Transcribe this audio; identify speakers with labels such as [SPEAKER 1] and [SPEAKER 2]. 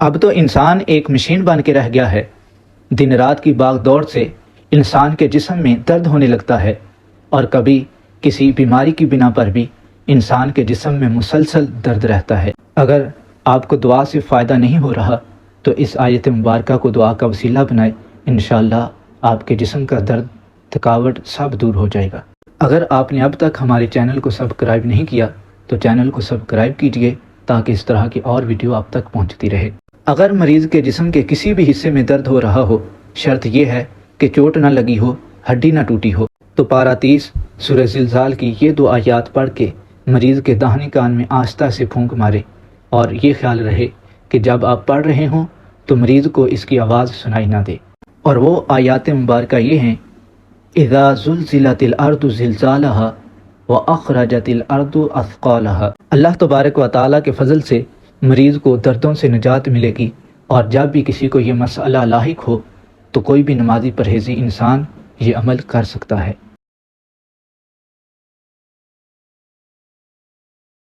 [SPEAKER 1] اب تو انسان ایک مشین بن کے رہ گیا ہے۔ دن رات کی باغ دوڑ سے انسان کے جسم میں درد ہونے لگتا ہے، اور کبھی کسی بیماری کی بنا پر بھی انسان کے جسم میں مسلسل درد رہتا ہے۔ اگر آپ کو دعا سے فائدہ نہیں ہو رہا تو اس آیت مبارکہ کو دعا کا وسیلہ بنائیں، انشاءاللہ آپ کے جسم کا درد، تھکاوٹ سب دور ہو جائے گا۔ اگر آپ نے اب تک ہمارے چینل کو سبسکرائب نہیں کیا تو چینل کو سبسکرائب کیجئے تاکہ اس طرح کی اور ویڈیو آپ تک پہنچتی رہے۔ اگر مریض کے جسم کے کسی بھی حصے میں درد ہو رہا ہو، شرط یہ ہے کہ چوٹ نہ لگی ہو، ہڈی نہ ٹوٹی ہو، تو پارہ 30 سورہ زلزال کی یہ 2 آیات پڑھ کے مریض کے داہنے کان میں آہستہ سے پھونک مارے، اور یہ خیال رہے کہ جب آپ پڑھ رہے ہوں تو مریض کو اس کی آواز سنائی نہ دے۔ اور وہ آیات مبارکہ یہ ہیں: اذا زلزلت الارض زلزالها واخرجت الارض اثقالها۔ اللہ تبارک و تعالیٰ کے فضل سے مریض کو دردوں سے نجات ملے گی، اور جب بھی کسی کو یہ مسئلہ لاحق ہو تو کوئی بھی نمازی پرہیزی انسان یہ عمل کر سکتا ہے۔